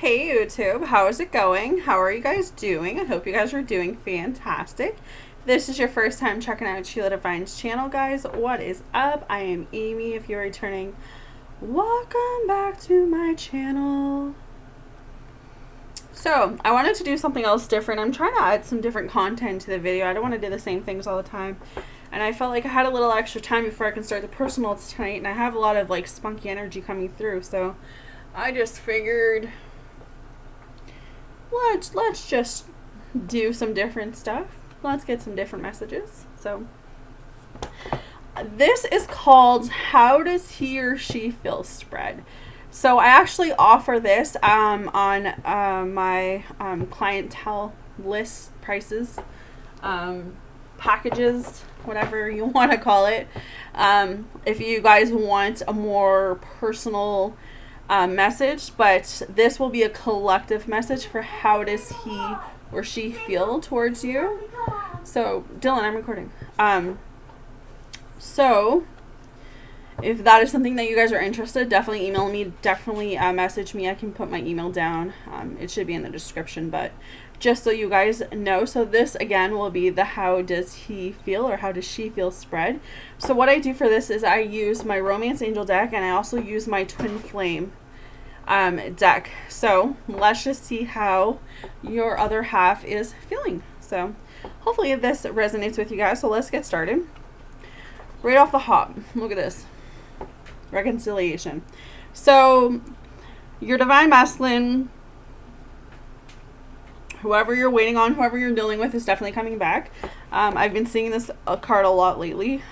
Hey YouTube, how is it going? How are you guys doing? I hope you guys are doing fantastic. If this is your first time checking out Sheila Divine's channel, guys, what is up? I am Amy. If you're returning, welcome back to my channel. So, I wanted to do something else different. I'm trying to add some different content to the video. I don't want to do the same things all the time. And I felt like I had a little extra time before I can start the personals tonight, and I have a lot of like spunky energy coming through, so I just figured let's just do some different stuff. Let's get some different messages. So this is called How Does He or She Feel Spread. So I actually offer this on my clientele list prices, packages, whatever you want to call it. If you guys want a more personal message, but this will be a collective message for how does he or she feel towards you. So Dylan, I'm recording. So if that is something that you guys are interested, definitely email me, definitely message me. I can put my email down. It should be in the description, but just so you guys know. So this again will be the how does he feel or how does she feel spread. So what I do for this is I use my Romance Angel deck, and I also use my Twin Flame deck. So let's just see how your other half is feeling. So hopefully this resonates with you guys. So let's get started. Right off the hop, look at this. Reconciliation. So your divine masculine, whoever you're waiting on, whoever you're dealing with, is definitely coming back. I've been seeing this card a lot lately.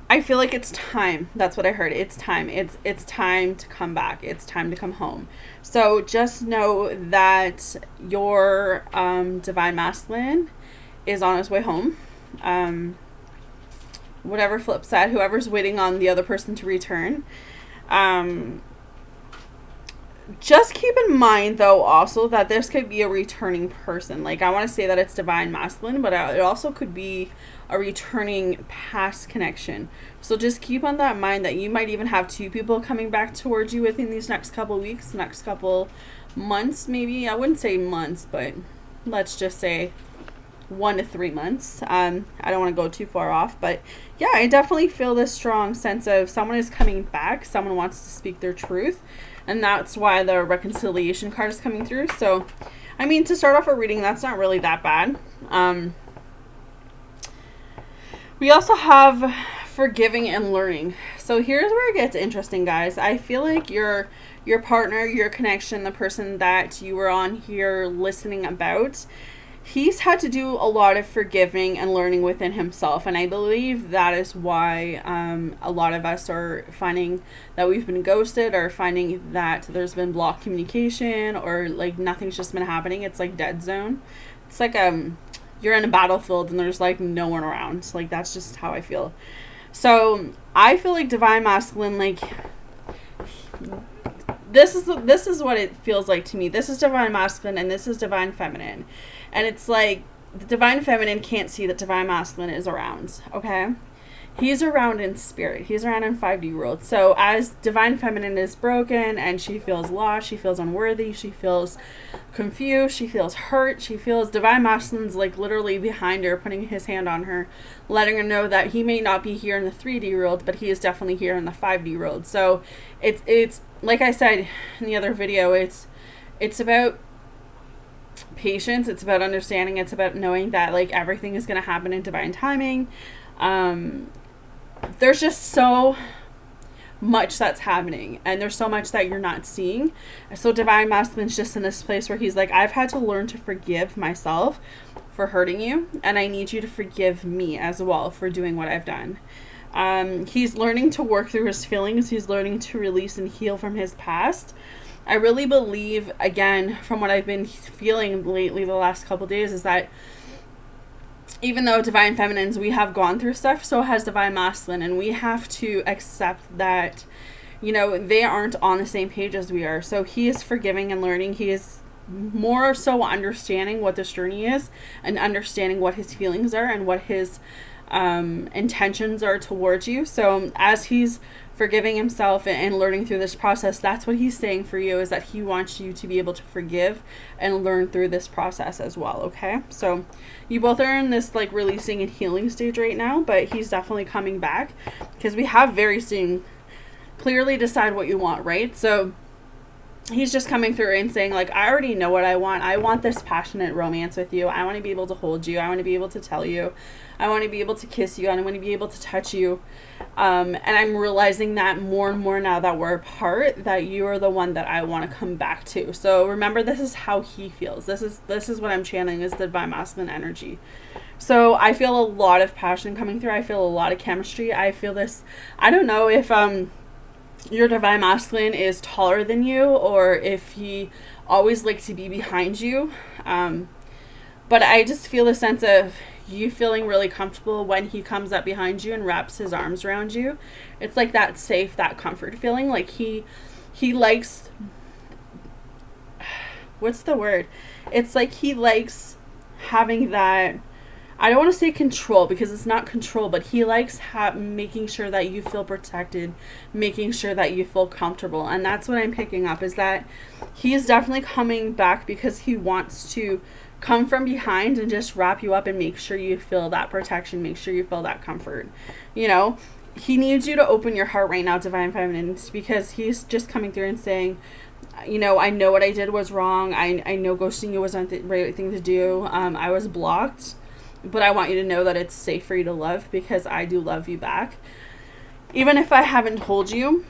I feel like it's time. That's what I heard. It's time. It's time to come back. It's time to come home. So just know that your divine masculine is on his way home. Whatever flip side, whoever's waiting on the other person to return. Just keep in mind, though, also that this could be a returning person. Like, I want to say that it's divine masculine, but it also could be a returning past connection. So just keep on that in mind that you might even have two people coming back towards you within these next couple weeks, next couple months, maybe. I wouldn't say months, but let's just say 1 to 3 months. I don't want to go too far off, but yeah, I definitely feel this strong sense of someone is coming back. Someone wants to speak their truth. And that's why the reconciliation card is coming through. So, I mean, to start off a reading, that's not really that bad. We also have forgiving and learning. So here's where it gets interesting, guys. I feel like your partner, your connection, the person that you were on here listening about, he's had to do a lot of forgiving and learning within himself. And I believe that is why a lot of us are finding that we've been ghosted, or finding that there's been blocked communication, or like nothing's just been happening. It's like dead zone. It's like you're in a battlefield and there's like no one around. So, like, that's just how I feel. So I feel like divine masculine, like, this is what it feels like to me. This is divine masculine and this is divine feminine. And it's like the divine feminine can't see that divine masculine is around, okay? He's around in spirit. He's around in 5D world. So as divine feminine is broken and she feels lost, she feels unworthy, she feels confused, she feels hurt, she feels divine masculine's like literally behind her, putting his hand on her, letting her know that he may not be here in the 3D world, but he is definitely here in the 5D world. So it's like I said in the other video, it's about patience, it's about understanding, it's about knowing that like everything is going to happen in divine timing. There's just so much that's happening, and there's so much that you're not seeing. So divine masculine's just in this place where he's like, I've had to learn to forgive myself for hurting you, and I need you to forgive me as well for doing what I've done. He's learning to work through his feelings. He's learning to release and heal from his past. I really believe, again, from what I've been feeling lately the last couple days, is that even though divine feminines, we have gone through stuff, so has divine masculine, and we have to accept that, you know, they aren't on the same page as we are. So he is forgiving and learning. He is more so understanding what this journey is, and understanding what his feelings are and what his intentions are towards you. So as he's forgiving himself and learning through this process. That's what he's saying for you, is that he wants you to be able to forgive and learn through this process as well. Okay, so you both are in this like releasing and healing stage right now, but he's definitely coming back, because we have very soon clearly decide what you want, right? So he's just coming through and saying, like, I already know what I want. I want this passionate romance with you. I want to be able to hold you. I want to be able to tell you. I want to be able to kiss you. I want to be able to touch you. And I'm realizing that more and more now that we're apart, that you are the one that I want to come back to. So remember, this is how he feels. This is what I'm channeling, is the divine masculine energy. So I feel a lot of passion coming through. I feel a lot of chemistry. I feel this. I don't know if your divine masculine is taller than you, or if he always likes to be behind you. But I just feel a sense of you feeling really comfortable when he comes up behind you and wraps his arms around you. It's like that safe, that comfort feeling. Like he likes, what's the word? It's like he likes having that, I don't want to say control, because it's not control, but he likes making sure that you feel protected, making sure that you feel comfortable. And that's what I'm picking up, is that he is definitely coming back because he wants to come from behind and just wrap you up and make sure you feel that protection, make sure you feel that comfort. You know, he needs you to open your heart right now, divine feminine, because he's just coming through and saying, you know, I know what I did was wrong. I know ghosting you wasn't the right thing to do. I was blocked. But I want you to know that it's safe for you to love, because I do love you back. Even if I haven't told you,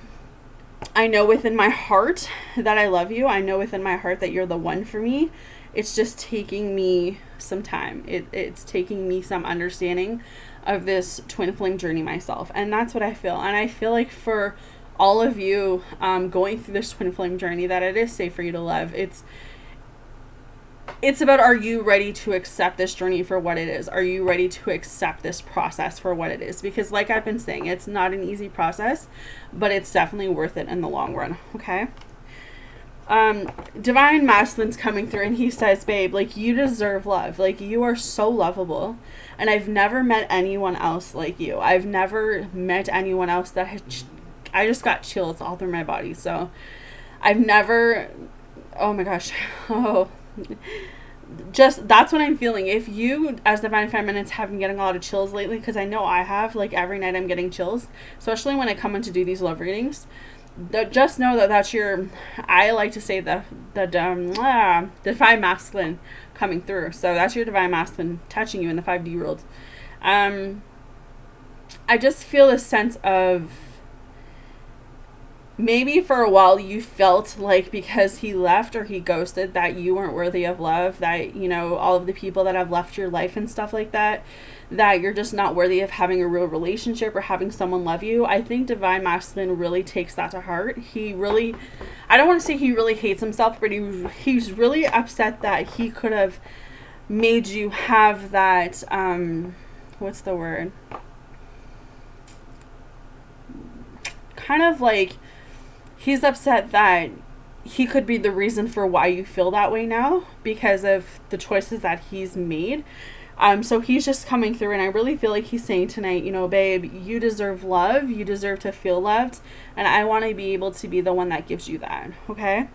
I know within my heart that I love you. I know within my heart that you're the one for me. It's just taking me some time. It's taking me some understanding of this twin flame journey myself. And that's what I feel. And I feel like for all of you going through this twin flame journey, that it is safe for you to love. It's about, are you ready to accept this journey for what it is? Are you ready to accept this process for what it is? Because like I've been saying, it's not an easy process, but it's definitely worth it in the long run. Okay. Divine masculine's coming through and he says, babe, like, you deserve love. Like, you are so lovable. And I've never met anyone else like you. I've never met anyone else that I just got chills all through my body. So I've never, oh my gosh. Oh, just that's what I'm feeling. If you as divine feminines have been getting a lot of chills lately, because I know I have, like every night I'm getting chills, especially when I come in to do these love readings, just know that that's your, I like to say the divine masculine coming through. So that's your divine masculine touching you in the 5D world. I just feel a sense of, maybe for a while you felt like because he left or he ghosted that you weren't worthy of love, that, you know, all of the people that have left your life and stuff like that, that you're just not worthy of having a real relationship or having someone love you. I think divine masculine really takes that to heart. He really, I don't want to say he really hates himself, but he's really upset that he could have made you have that, what's the word? Kind of like, he's upset that he could be the reason for why you feel that way now because of the choices that he's made. So he's just coming through, and I really feel like he's saying tonight, you know, babe, you deserve love. You deserve to feel loved. And I want to be able to be the one that gives you that. Okay.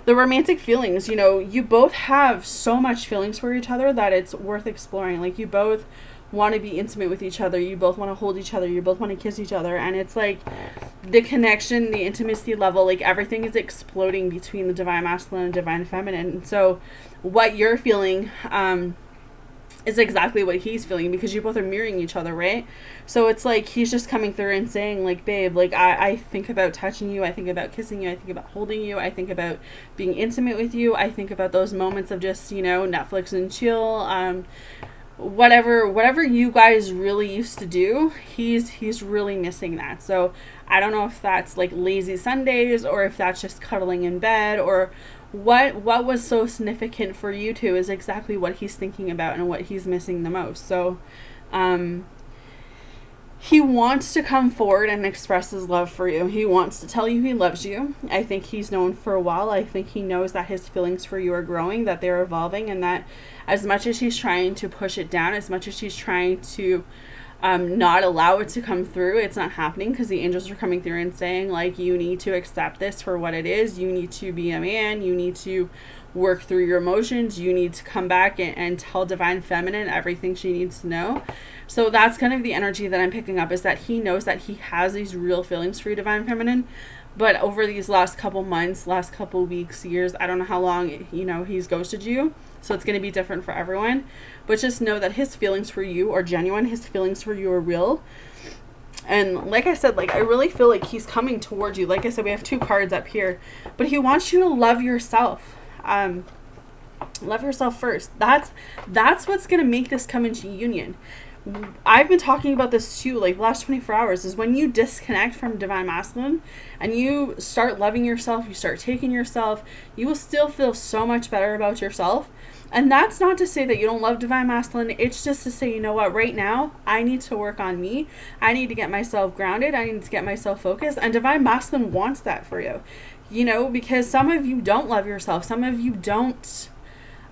The romantic feelings, you know, you both have so much feelings for each other that it's worth exploring. Like, you both want to be intimate with each other. You both want to hold each other. You both want to kiss each other. And it's like the connection, the intimacy level, like everything is exploding between the divine masculine and divine feminine. And so what you're feeling, is exactly what he's feeling, because you both are mirroring each other, right? So it's like he's just coming through and saying, like, babe, like, I think about touching you, I think about kissing you, I think about holding you, I think about being intimate with you, I think about those moments of just, you know, Netflix and chill, whatever you guys really used to do, he's really missing that. So I don't know if that's like lazy Sundays or if that's just cuddling in bed, or what was so significant for you two is exactly what he's thinking about and what he's missing the most. So he wants to come forward and express his love for you. He wants to tell you he loves you. I think he's known for a while. I think he knows that his feelings for you are growing, that they're evolving, and that as much as he's trying to push it down, as much as he's trying to not allow it to come through. It's not happening because the angels are coming through and saying, like, you need to accept this for what it is. You need to be a man. You need to work through your emotions. You need to come back and tell Divine Feminine everything she needs to know. So that's kind of the energy that I'm picking up, is that he knows that he has these real feelings for you, Divine Feminine. But over these last couple months, last couple weeks, years, I don't know how long, you know, he's ghosted you. So it's going to be different for everyone. But just know that his feelings for you are genuine. His feelings for you are real. And like I said, like, I really feel like he's coming towards you. Like I said, we have 2 cards up here. But he wants you to love yourself. Love yourself first. That's what's going to make this come into union. I've been talking about this too, like, the last 24 hours, is when you disconnect from Divine Masculine and you start loving yourself, you start taking yourself, you will still feel so much better about yourself. And that's not to say that you don't love Divine Masculine. It's just to say, you know what, right now, I need to work on me. I need to get myself grounded. I need to get myself focused. And Divine Masculine wants that for you. You know, because some of you don't love yourself. Some of you don't.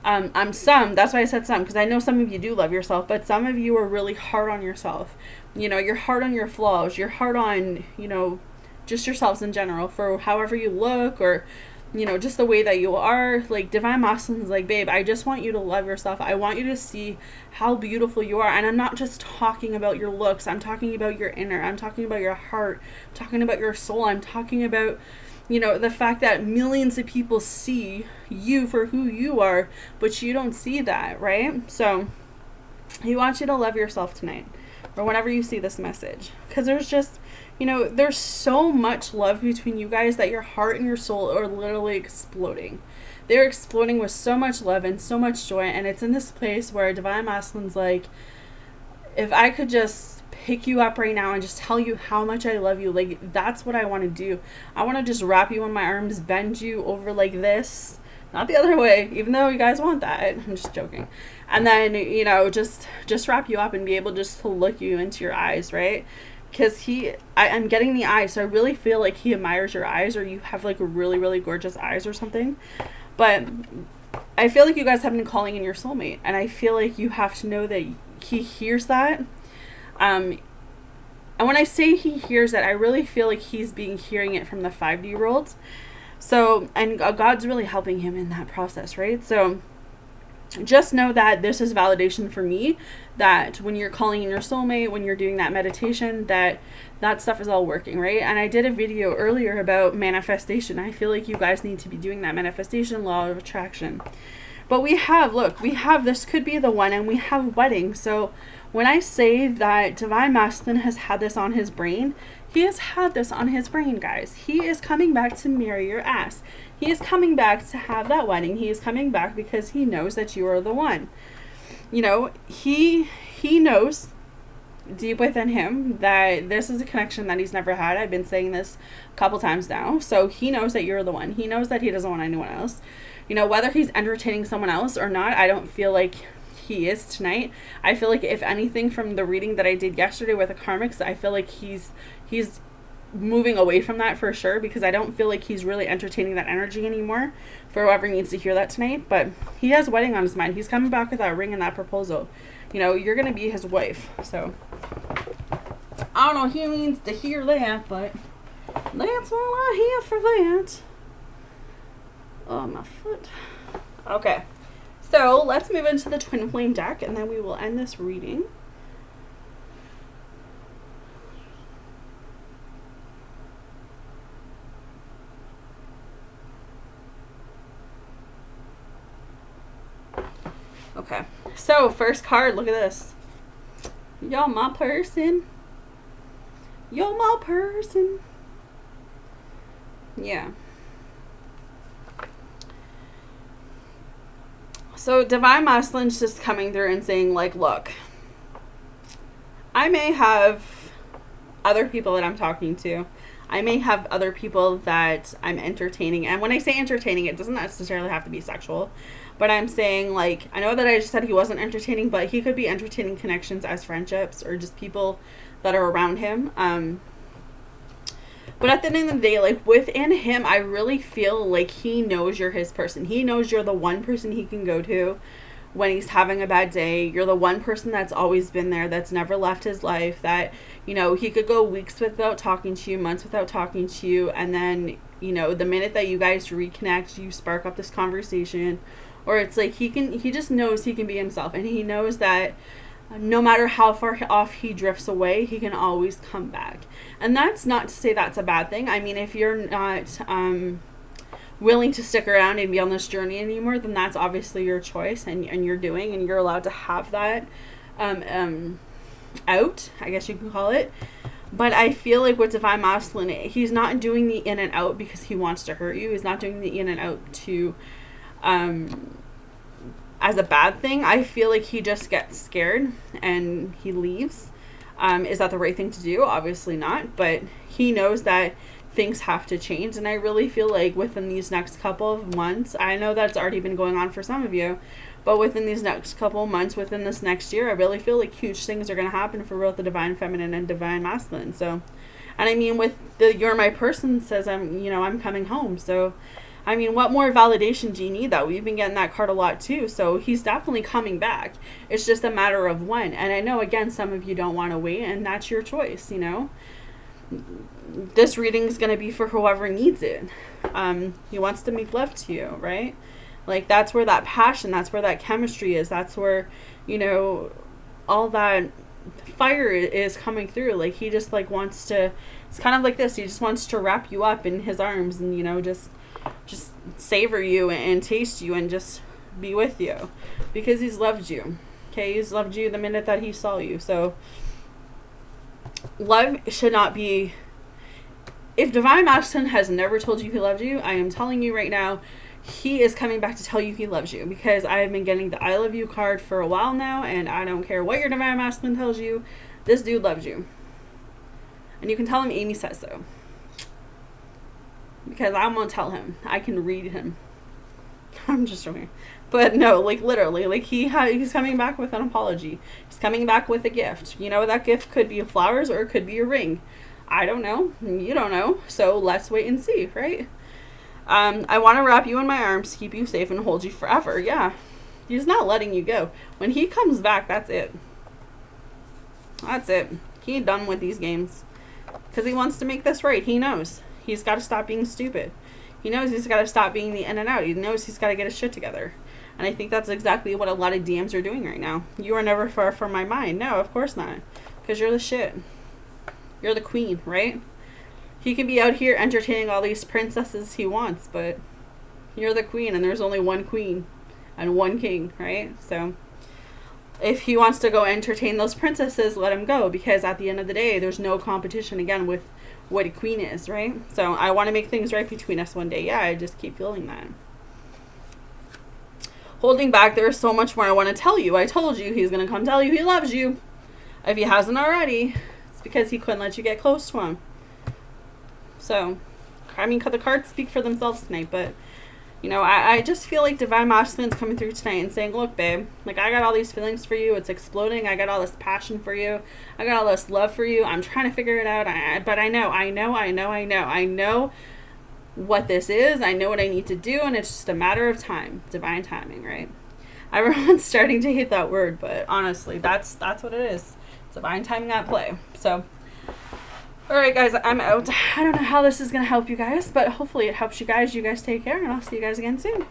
That's why I said some, because I know some of you do love yourself, but some of you are really hard on yourself. You know, you're hard on your flaws. You're hard on, you know, just yourselves in general, for however you look, or, you know, just the way that you are. Like, Divine Masculine's like, babe, I just want you to love yourself. I want you to see how beautiful you are. And I'm not just talking about your looks. I'm talking about your inner. I'm talking about your heart. I'm talking about your soul. I'm talking about, you know, the fact that millions of people see you for who you are, but you don't see that, right? So he wants you to love yourself tonight, or whenever you see this message, because there's just, you know, there's so much love between you guys that your heart and your soul are literally exploding. They're exploding with so much love and so much joy. And it's in this place where Divine Masculine's like, if I could just pick you up right now and just tell you how much I love you, like, that's what I want to do. I want to just wrap you in my arms, bend you over like this, not the other way, even though you guys want that. I'm just joking. And then, you know, just wrap you up and be able just to look you into your eyes, right? Because I'm getting the eyes, so I really feel like he admires your eyes, or you have like really, really gorgeous eyes or something. But I feel like you guys have been calling in your soulmate, and I feel like you have to know that he hears that. And when I say he hears it, I really feel like he's hearing it from the 5D world. So, and God's really helping him in that process, right? So just know that this is validation for me, that when you're calling in your soulmate, when you're doing that meditation, that stuff is all working, right? And I did a video earlier about manifestation. I feel like you guys need to be doing that manifestation, law of attraction. But we have this could be the one, and we have wedding. So when I say that Divine Masculine has had this on his brain, he has had this on his brain, guys. He is coming back to marry your ass. He is coming back to have that wedding. He is coming back because he knows that you are the one. You know, he knows deep within him that this is a connection that he's never had. I've been saying this a couple times now. So he knows that you're the one. He knows that he doesn't want anyone else. You know, whether he's entertaining someone else or not, I don't feel like he is tonight. I feel like, if anything, from the reading that I did yesterday with the karmics, I feel like he's moving away from that for sure, because I don't feel like he's really entertaining that energy anymore, for whoever needs to hear that tonight. But he has wedding on his mind. He's coming back with that ring and that proposal. You know, you're going to be his wife. So I don't know if he needs to hear that, but that's all I have for that. Oh, my foot. Okay. So let's move into the twin flame deck, and then we will end this reading. Okay. So first card, look at this. You're my person. You're my person. Yeah. So Divine Masculine's just coming through and saying, like, look, I may have other people that I'm talking to. I may have other people that I'm entertaining. And when I say entertaining, it doesn't necessarily have to be sexual. But I'm saying, like, I know that I just said he wasn't entertaining, but he could be entertaining connections as friendships, or just people that are around him. But at the end of the day, like, within him, I really feel like he knows you're his person. He knows you're the one person he can go to when he's having a bad day. You're the one person that's always been there, that's never left his life, that, you know, he could go weeks without talking to you, months without talking to you, and then, you know, the minute that you guys reconnect, you spark up this conversation, or it's like he just knows he can be himself, and he knows that no matter how far off he drifts away, he can always come back. And that's not to say that's a bad thing. I mean, if you're not willing to stick around and be on this journey anymore, then that's obviously your choice, and you're doing, and you're allowed to have that out, I guess you can call it. But I feel like with Divine Masculine, he's not doing the in and out because he wants to hurt you. He's not doing the in and out to as a bad thing. I feel like he just gets scared and he leaves. Is that the right thing to do? Obviously not, but he knows that things have to change, and I really feel like within these next couple of months, I know that's already been going on for some of you, but within these next couple of months, within this next year, I really feel like huge things are going to happen for both the Divine Feminine and Divine Masculine. So, and I mean, with the You're My Person says I'm coming home. So, I mean, what more validation do you need, though? We've been getting that card a lot too. So he's definitely coming back. It's just a matter of when. And I know, again, some of you don't want to wait, and that's your choice, you know. This reading is going to be for whoever needs it. He wants to make love to you, right? Like, that's where that passion, that's where that chemistry is. That's where, you know, all that fire is coming through. Like, he just, like, wants to, it's kind of like this. He just wants to wrap you up in his arms and, you know, just savor you and taste you and just be with you. Because he's loved you. Okay? He's loved you the minute that he saw you. So, love should not be, if Divine Masculine has never told you he loved you, I am telling you right now, he is coming back to tell you he loves you, because I have been getting the I love you card for a while now, and I don't care what your Divine Masculine tells you, this dude loves you. And you can tell him Amy says so, because I'm gonna tell him. I can read him. I'm just joking. But no, like, literally, like, he's coming back with an apology. He's coming back with a gift. You know, that gift could be flowers or it could be a ring. I don't know. You don't know. So let's wait and see, right? I want to wrap you in my arms, keep you safe, and hold you forever. Yeah. He's not letting you go. When he comes back, that's it. That's it. He ain't done with these games. Because he wants to make this right. He knows. He's got to stop being stupid. He knows he's got to stop being the in and out. He knows he's got to get his shit together. And I think that's exactly what a lot of DMs are doing right now. You are never far from my mind. No, of course not. Because you're the shit. You're the queen, right? He can be out here entertaining all these princesses he wants, but you're the queen, and there's only one queen and one king, right? So if he wants to go entertain those princesses, let him go, because at the end of the day, there's no competition, again, with what a queen is, right? So I want to make things right between us one day. Yeah, I just keep feeling that. Holding back, there's so much more I want to tell you. I told you he's going to come tell you he loves you. If he hasn't already, it's because he couldn't let you get close to him. So, I mean, the cards speak for themselves tonight, but, you know, I just feel like Divine Masculine's coming through tonight and saying, look, babe, like, I got all these feelings for you. It's exploding. I got all this passion for you. I got all this love for you. I'm trying to figure it out. But I know what this is. I know what I need to do, and it's just a matter of time. Divine timing, right? Everyone's starting to hate that word, but honestly, that's what it is. It's divine timing at play. So, all right, guys, I'm out. I don't know how this is going to help you guys, but hopefully it helps you guys. You guys take care, and I'll see you guys again soon.